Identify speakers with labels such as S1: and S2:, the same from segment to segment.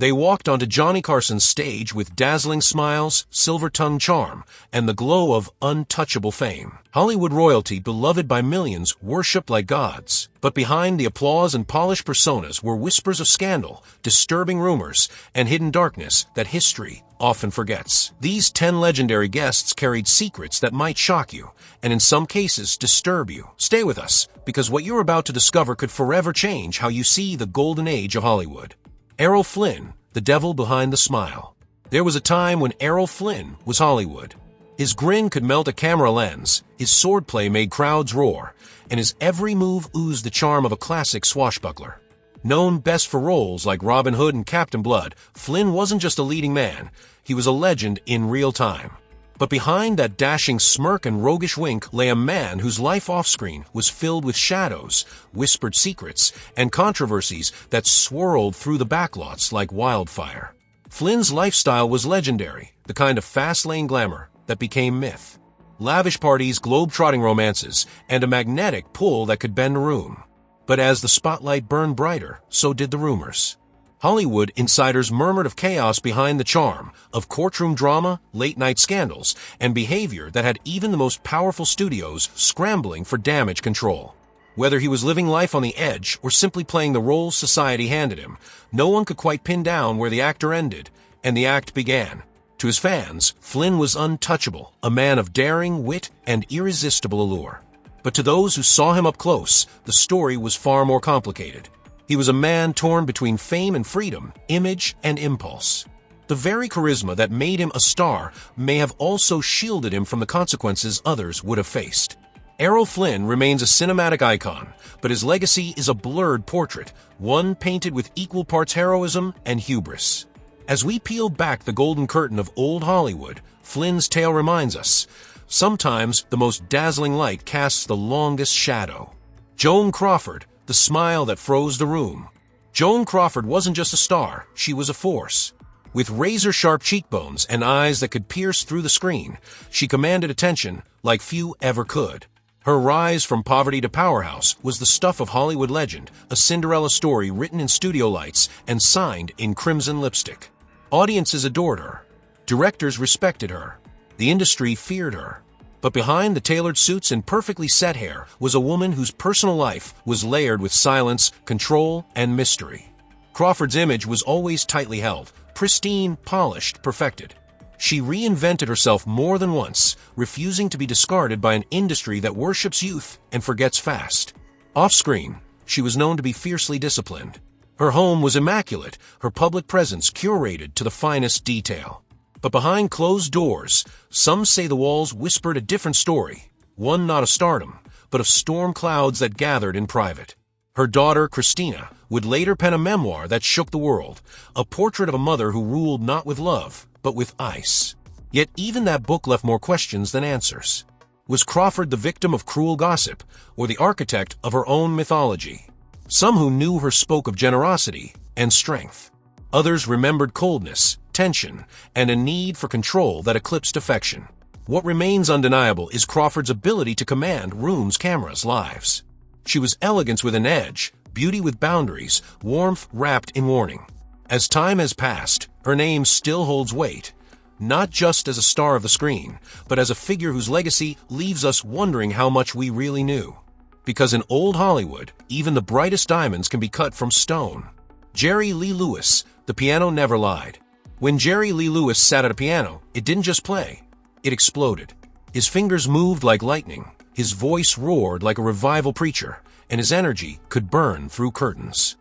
S1: They walked onto Johnny Carson's stage with dazzling smiles, silver-tongued charm, and the glow of untouchable fame. Hollywood royalty, beloved by millions, worshipped like gods. But behind the applause and polished personas were whispers of scandal, disturbing rumors, and hidden darkness that history often forgets. These 10 legendary guests carried secrets that might shock you, and in some cases disturb you. Stay with us, because what you're about to discover could forever change how you see the golden age of Hollywood. Errol Flynn, the devil behind the smile. There was a time when Errol Flynn was Hollywood. His grin could melt a camera lens, his swordplay made crowds roar, and his every move oozed the charm of a classic swashbuckler. Known best for roles like Robin Hood and Captain Blood, Flynn wasn't just a leading man, he was a legend in real time. But behind that dashing smirk and roguish wink lay a man whose life off-screen was filled with shadows, whispered secrets, and controversies that swirled through the backlots like wildfire. Flynn's lifestyle was legendary, the kind of fast-lane glamour that became myth. Lavish parties, globe-trotting romances, and a magnetic pull that could bend a room. But as the spotlight burned brighter, so did the rumors. Hollywood insiders murmured of chaos behind the charm, of courtroom drama, late-night scandals, and behavior that had even the most powerful studios scrambling for damage control. Whether he was living life on the edge or simply playing the roles society handed him, no one could quite pin down where the actor ended, and the act began. To his fans, Flynn was untouchable, a man of daring, wit, and irresistible allure. But to those who saw him up close, the story was far more complicated. He was a man torn between fame and freedom, image and impulse. The very charisma that made him a star may have also shielded him from the consequences others would have faced. Errol Flynn remains a cinematic icon, but his legacy is a blurred portrait, one painted with equal parts heroism and hubris. As we peel back the golden curtain of old Hollywood, Flynn's tale reminds us, sometimes the most dazzling light casts the longest shadow. Joan Crawford, the smile that froze the room. Joan Crawford wasn't just a star, she was a force. With razor-sharp cheekbones and eyes that could pierce through the screen, she commanded attention like few ever could. Her rise from poverty to powerhouse was the stuff of Hollywood legend, a Cinderella story written in studio lights and signed in crimson lipstick. Audiences adored her. Directors respected her. The industry feared her. But behind the tailored suits and perfectly set hair was a woman whose personal life was layered with silence, control, and mystery. Crawford's image was always tightly held, pristine, polished, perfected. She reinvented herself more than once, refusing to be discarded by an industry that worships youth and forgets fast. Off-screen, she was known to be fiercely disciplined. Her home was immaculate, her public presence curated to the finest detail. But behind closed doors, some say the walls whispered a different story, one not of stardom, but of storm clouds that gathered in private. Her daughter, Christina, would later pen a memoir that shook the world, a portrait of a mother who ruled not with love, but with ice. Yet even that book left more questions than answers. Was Crawford the victim of cruel gossip, or the architect of her own mythology? Some who knew her spoke of generosity and strength. Others remembered coldness, tension, and a need for control that eclipsed affection. What remains undeniable is Crawford's ability to command rooms, cameras, lives. She was elegance with an edge, beauty with boundaries, warmth wrapped in warning. As time has passed, her name still holds weight, not just as a star of the screen, but as a figure whose legacy leaves us wondering how much we really knew. Because in old Hollywood, even the brightest diamonds can be cut from stone. Jerry Lee Lewis, the piano never lied. When Jerry Lee Lewis sat at a piano, it didn't just play, it exploded. His fingers moved like lightning, his voice roared like a revival preacher, and his energy could burn through curtains.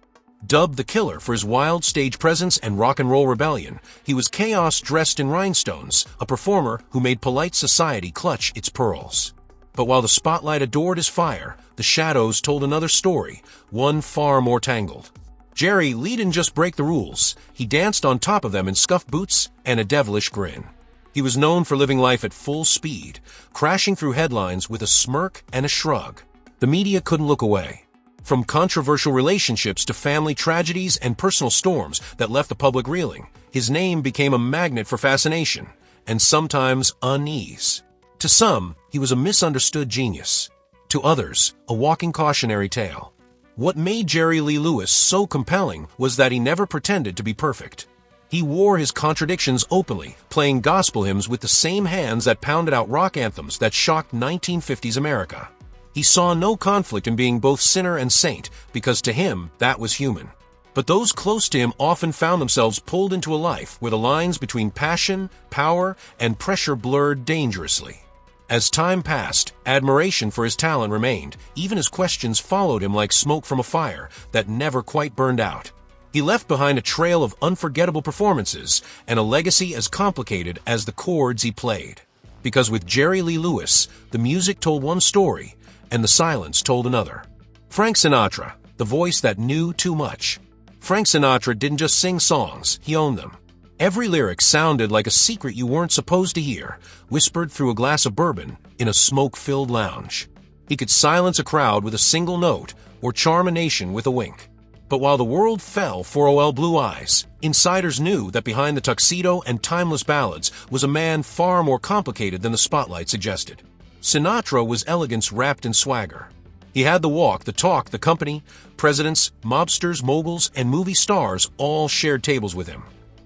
S1: Dubbed the Killer for his wild stage presence and rock and roll rebellion, he was chaos dressed in rhinestones, a performer who made polite society clutch its pearls. But while the spotlight adored his fire, the shadows told another story, one far more tangled. Jerry Lee didn't just break the rules, he danced on top of them in scuffed boots and a devilish grin. He was known for living life at full speed, crashing through headlines with a smirk and a shrug. The media couldn't look away. From controversial relationships to family tragedies and personal storms that left the public reeling, his name became a magnet for fascination, and sometimes unease. To some, he was a misunderstood genius. To others, a walking cautionary tale. What made Jerry Lee Lewis so compelling was that he never pretended to be perfect. He wore his contradictions openly, playing gospel hymns with the same hands that pounded out rock anthems that shocked 1950s America. He saw no conflict in being both sinner and saint, because to him, that was human. But those close to him often found themselves pulled into a life where the lines between passion, power, and pressure blurred dangerously. As time passed, admiration for his talent remained, even as questions followed him like smoke from a fire that never quite burned out. He left behind a trail of unforgettable performances and a legacy as complicated as the chords he played. Because with Jerry Lee Lewis, the music told one story, and the silence told another. Frank Sinatra, the voice that knew too much. Frank Sinatra didn't just sing songs, he owned them. Every lyric sounded like a secret you weren't supposed to hear, whispered through a glass of bourbon in a smoke-filled lounge. He could silence a crowd with a single note or charm a nation with a wink. But while the world fell for O.L. Blue Eyes, insiders knew that behind the tuxedo and timeless ballads was a man far more complicated than the spotlight suggested. Sinatra was elegance wrapped in swagger. He had the walk, the talk, the company. Presidents, mobsters, moguls, and movie stars all shared tables with him.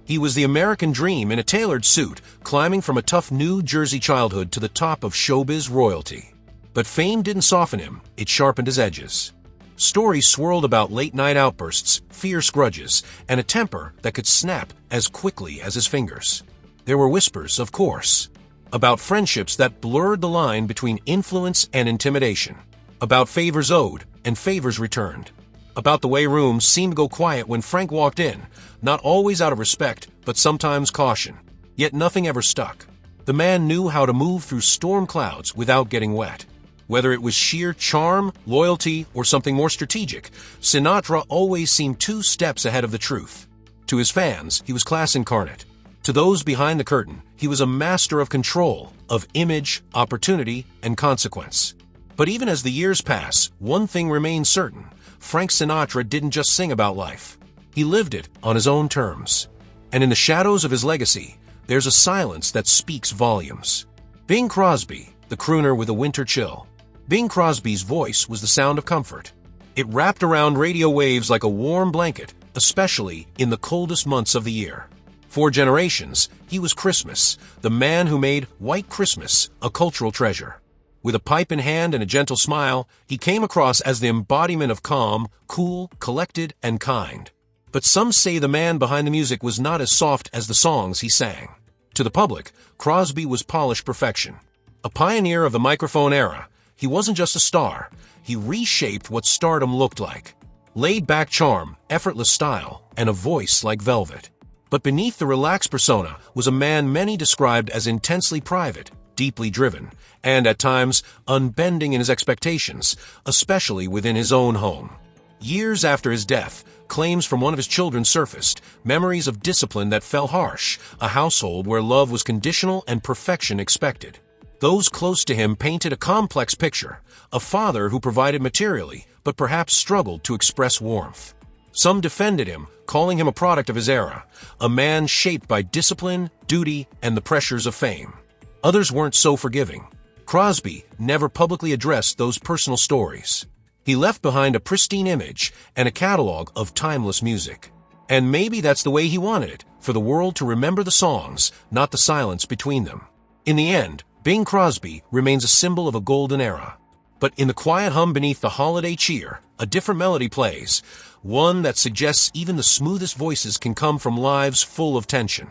S1: He was the American dream in a tailored suit, climbing from a tough New Jersey childhood to the top of showbiz royalty. But fame didn't soften him, it sharpened his edges. Stories swirled about late-night outbursts, fierce grudges, and a temper that could snap as quickly as his fingers. There were whispers, of course, about friendships that blurred the line between influence and intimidation, about favors owed and favors returned, about the way rooms seemed to go quiet when Frank walked in, not always out of respect, but sometimes caution. Yet nothing ever stuck. The man knew how to move through storm clouds without getting wet. Whether it was sheer charm, loyalty, or something more strategic, Sinatra always seemed 2 steps ahead of the truth. To his fans, he was class incarnate. To those behind the curtain, he was a master of control, of image, opportunity, and consequence. But even as the years pass, one thing remains certain. Frank Sinatra didn't just sing about life. He lived it on his own terms. And in the shadows of his legacy, there's a silence that speaks volumes. Bing Crosby, the crooner with a winter chill. Bing Crosby's voice was the sound of comfort. It wrapped around radio waves like a warm blanket, especially in the coldest months of the year. For generations, he was Christmas, the man who made White Christmas a cultural treasure. With a pipe in hand and a gentle smile, he came across as the embodiment of calm, cool, collected, and kind. But some say the man behind the music was not as soft as the songs he sang. To the public, Crosby was polished perfection. A pioneer of the microphone era, he wasn't just a star, he reshaped what stardom looked like. Laid-back charm, effortless style, and a voice like velvet. But beneath the relaxed persona was a man many described as intensely private, deeply driven, and at times unbending in his expectations, especially within his own home. Years after his death, claims from one of his children surfaced, memories of discipline that fell harsh, a household where love was conditional and perfection expected. Those close to him painted a complex picture, a father who provided materially, but perhaps struggled to express warmth. Some defended him, calling him a product of his era, a man shaped by discipline, duty, and the pressures of fame. Others weren't so forgiving. Crosby never publicly addressed those personal stories. He left behind a pristine image and a catalog of timeless music. And maybe that's the way he wanted it, for the world to remember the songs, not the silence between them. In the end, Bing Crosby remains a symbol of a golden era. But in the quiet hum beneath the holiday cheer, a different melody plays, one that suggests even the smoothest voices can come from lives full of tension.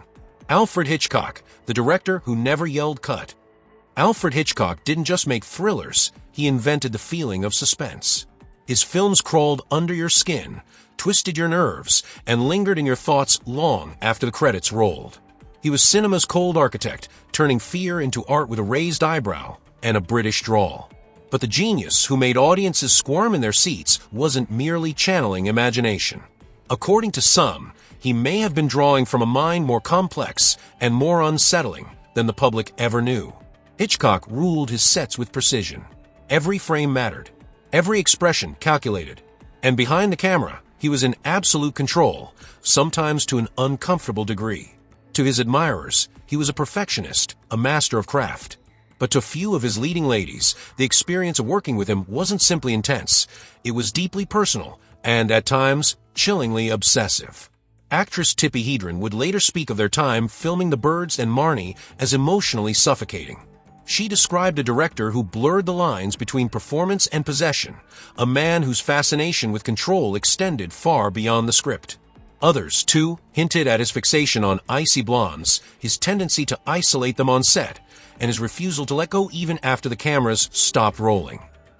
S1: Alfred Hitchcock, the director who never yelled cut. Alfred Hitchcock didn't just make thrillers, he invented the feeling of suspense. His films crawled under your skin, twisted your nerves, and lingered in your thoughts long after the credits rolled. He was cinema's cold architect, turning fear into art with a raised eyebrow and a British drawl. But the genius who made audiences squirm in their seats wasn't merely channeling imagination. According to some, he may have been drawing from a mind more complex and more unsettling than the public ever knew. Hitchcock ruled his sets with precision. Every frame mattered, every expression calculated, and behind the camera, he was in absolute control, sometimes to an uncomfortable degree. To his admirers, he was a perfectionist, a master of craft. But to few of his leading ladies, the experience of working with him wasn't simply intense. It was deeply personal and, at times, chillingly obsessive. Actress Tippi Hedren would later speak of their time filming The Birds and Marnie as emotionally suffocating. She described a director who blurred the lines between performance and possession, a man whose fascination with control extended far beyond the script. Others, too, hinted at his fixation on icy blondes, his tendency to isolate them on set, and his refusal to let go even after the cameras stopped rolling.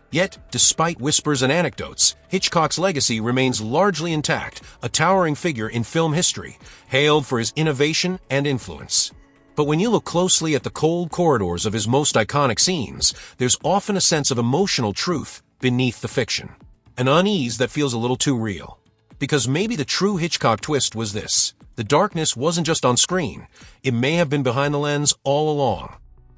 S1: Yet, despite whispers and anecdotes, Hitchcock's legacy remains largely intact, a towering figure in film history, hailed for his innovation and influence. But when you look closely at the cold corridors of his most iconic scenes, there's often a sense of emotional truth beneath the fiction. An unease that feels a little too real. Because maybe the true Hitchcock twist was this: the darkness wasn't just on screen, it may have been behind the lens all along.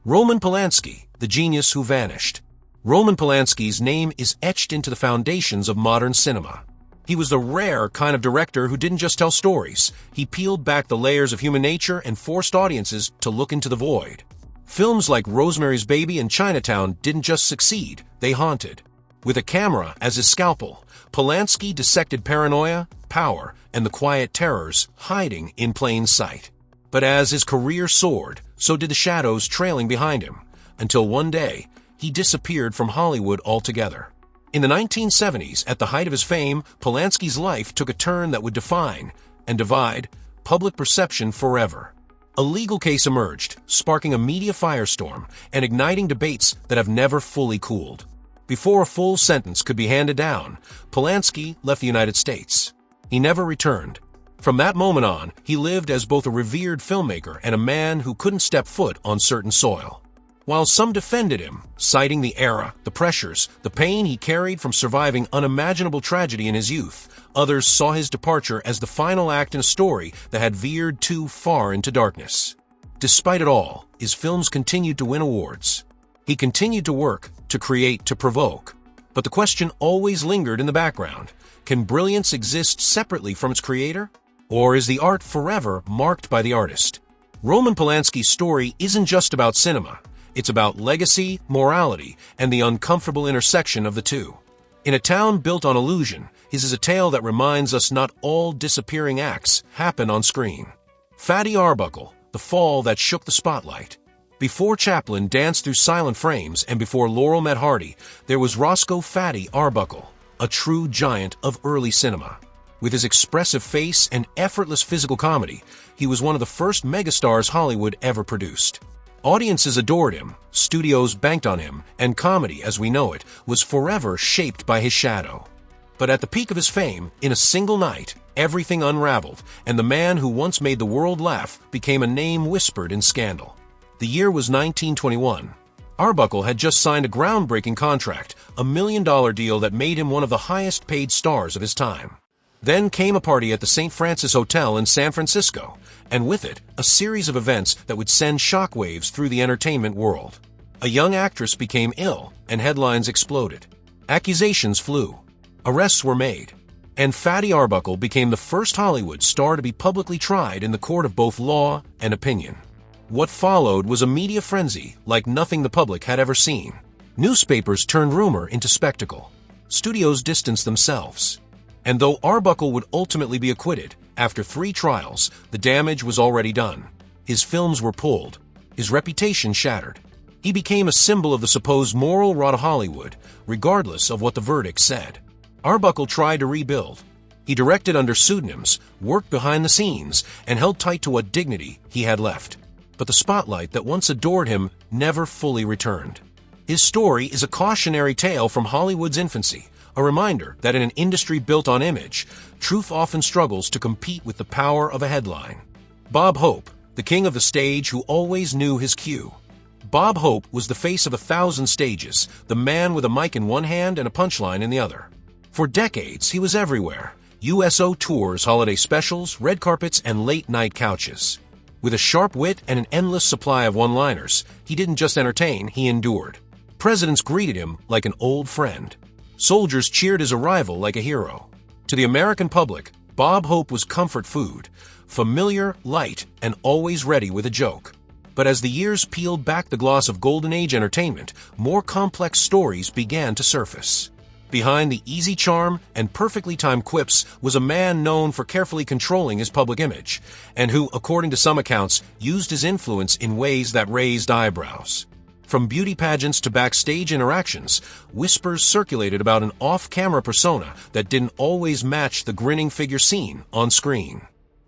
S1: Roman Polanski, the genius who vanished. Roman Polanski's name is etched into the foundations of modern cinema. He was the rare kind of director who didn't just tell stories. He peeled back the layers of human nature and forced audiences to look into the void. Films like Rosemary's Baby and Chinatown didn't just succeed, they haunted. With a camera as his scalpel, Polanski dissected paranoia, power, and the quiet terrors hiding in plain sight. But as his career soared, so did the shadows trailing behind him, until one day, he disappeared from Hollywood altogether. In the 1970s, at the height of his fame, Polanski's life took a turn that would define and divide public perception forever. A legal case emerged, sparking a media firestorm and igniting debates that have never fully cooled. Before a full sentence could be handed down, Polanski left the United States. He never returned. From that moment on, he lived as both a revered filmmaker and a man who couldn't step foot on certain soil. While some defended him, citing the era, the pressures, the pain he carried from surviving unimaginable tragedy in his youth, others saw his departure as the final act in a story that had veered too far into darkness. Despite it all, his films continued to win awards. He continued to work, to create, to provoke. But the question always lingered in the background: can brilliance exist separately from its creator? Or is the art forever marked by the artist? Roman Polanski's story isn't just about cinema. It's about legacy, morality, and the uncomfortable intersection of the two. In A Town Built on Illusion, his is a tale that reminds us not all disappearing acts happen on screen. Fatty Arbuckle, the fall that shook the spotlight. Before Chaplin danced through silent frames and before Laurel met Hardy, there was Roscoe Fatty Arbuckle, a true giant of early cinema. With his expressive face and effortless physical comedy, he was one of the first megastars Hollywood ever produced. Audiences adored him, studios banked on him, and comedy, as we know it, was forever shaped by his shadow. But at the peak of his fame, in a single night, everything unraveled, and the man who once made the world laugh became a name whispered in scandal. The year was 1921. Arbuckle had just signed a groundbreaking contract, a $1 million deal that made him one of the highest-paid stars of his time. Then came a party at the St. Francis Hotel in San Francisco, and with it, a series of events that would send shockwaves through the entertainment world. A young actress became ill, and headlines exploded. Accusations flew. Arrests were made. And Fatty Arbuckle became the first Hollywood star to be publicly tried in the court of both law and opinion. What followed was a media frenzy like nothing the public had ever seen. Newspapers turned rumor into spectacle. Studios distanced themselves. And though Arbuckle would ultimately be acquitted, after 3 trials, the damage was already done. His films were pulled. His reputation shattered. He became a symbol of the supposed moral rot of Hollywood, regardless of what the verdict said. Arbuckle tried to rebuild. He directed under pseudonyms, worked behind the scenes, and held tight to what dignity he had left. But the spotlight that once adored him never fully returned. His story is a cautionary tale from Hollywood's infancy, a reminder that in an industry built on image, truth often struggles to compete with the power of a headline. Bob Hope, the king of the stage who always knew his cue. Bob Hope was the face of 1,000 stages, the man with a mic in one hand and a punchline in the other. For decades, he was everywhere. USO tours, holiday specials, red carpets, and late-night couches. With a sharp wit and an endless supply of one-liners, he didn't just entertain, he endured. Presidents greeted him like an old friend. Soldiers cheered his arrival like a hero. To the American public, Bob Hope was comfort food, familiar, light, and always ready with a joke. But as the years peeled back the gloss of Golden Age entertainment, more complex stories began to surface. Behind the easy charm and perfectly timed quips was a man known for carefully controlling his public image, and who, according to some accounts, used his influence in ways that raised eyebrows. From beauty pageants to backstage interactions, whispers circulated about an off-camera persona that didn't always match the grinning figure seen on screen.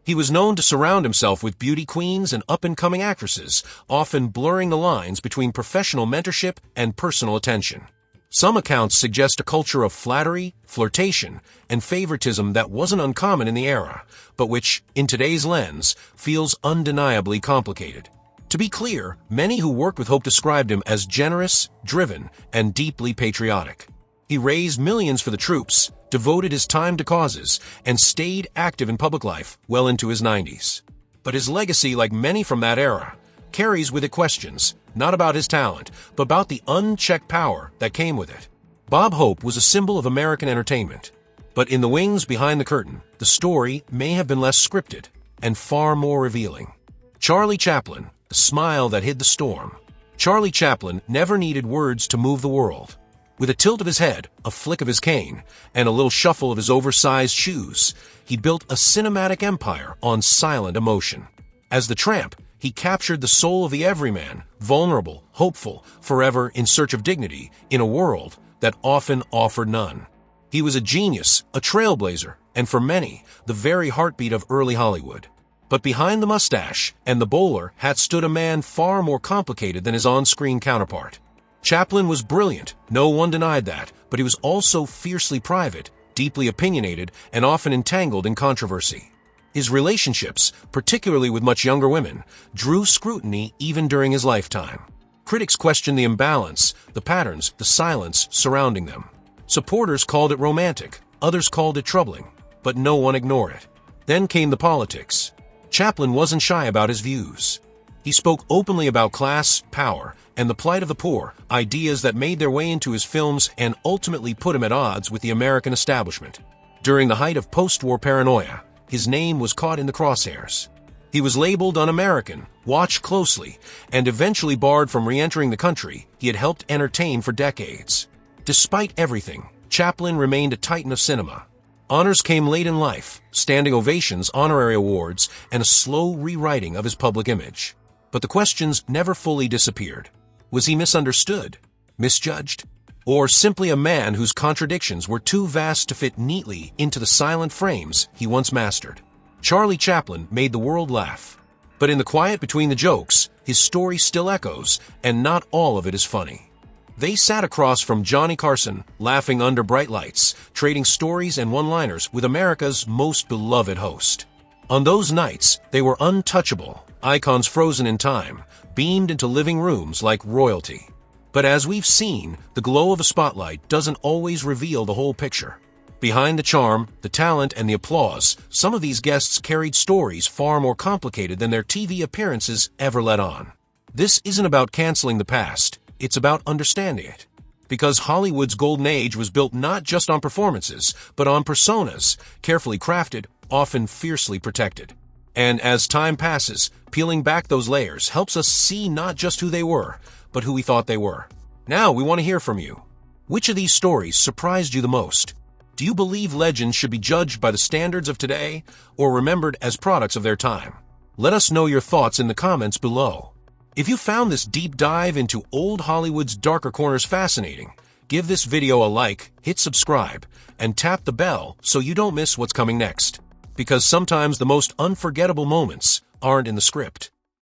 S1: He was known to surround himself with beauty queens and up-and-coming actresses, often blurring the lines between professional mentorship and personal attention. Some accounts suggest a culture of flattery, flirtation, and favoritism that wasn't uncommon in the era, but which, in today's lens, feels undeniably complicated. To be clear, many who worked with Hope described him as generous, driven, and deeply patriotic. He raised millions for the troops, devoted his time to causes, and stayed active in public life well into his 90s. But his legacy, like many from that era, carries with it questions, not about his talent, but about the unchecked power that came with it. Bob Hope was a symbol of American entertainment. But in the wings behind the curtain, the story may have been less scripted and far more revealing. Charlie Chaplin, the smile that hid the storm. Charlie Chaplin never needed words to move the world. With a tilt of his head, a flick of his cane, and a little shuffle of his oversized shoes, he built a cinematic empire on silent emotion. As the tramp, he captured the soul of the everyman, vulnerable, hopeful, forever in search of dignity in a world that often offered none. He was a genius, a trailblazer, and for many, the very heartbeat of early Hollywood. But behind the mustache and the bowler hat stood a man far more complicated than his on-screen counterpart. Chaplin was brilliant, no one denied that, but he was also fiercely private, deeply opinionated, and often entangled in controversy. His relationships, particularly with much younger women, drew scrutiny even during his lifetime. Critics questioned the imbalance, the patterns, the silence surrounding them. Supporters called it romantic, others called it troubling, but no one ignored it. Then came the politics. Chaplin wasn't shy about his views. He spoke openly about class, power, and the plight of the poor, ideas that made their way into his films and ultimately put him at odds with the American establishment. During the height of post-war paranoia, his name was caught in the crosshairs. He was labeled un-American, watched closely, and eventually barred from re-entering the country he had helped entertain for decades. Despite everything, Chaplin remained a titan of cinema. Honors came late in life, standing ovations, honorary awards, and a slow rewriting of his public image. But the questions never fully disappeared. Was he misunderstood? Misjudged? Or simply a man whose contradictions were too vast to fit neatly into the silent frames he once mastered? Charlie Chaplin made the world laugh. But in the quiet between the jokes, his story still echoes, and not all of it is funny. They sat across from Johnny Carson, laughing under bright lights, trading stories and one-liners with America's most beloved host. On those nights, they were untouchable, icons frozen in time, beamed into living rooms like royalty. But as we've seen, the glow of a spotlight doesn't always reveal the whole picture. Behind the charm, the talent, and the applause, some of these guests carried stories far more complicated than their TV appearances ever let on. This isn't about canceling the past. It's about understanding it. Because Hollywood's golden age was built not just on performances, but on personas, carefully crafted, often fiercely protected. And as time passes, peeling back those layers helps us see not just who they were, but who we thought they were. Now we want to hear from you. Which of these stories surprised you the most? Do you believe legends should be judged by the standards of today, or remembered as products of their time? Let us know your thoughts in the comments below. If you found this deep dive into old Hollywood's darker corners fascinating, give this video a like, hit subscribe, and tap the bell so you don't miss what's coming next. Because sometimes the most unforgettable moments aren't in the script.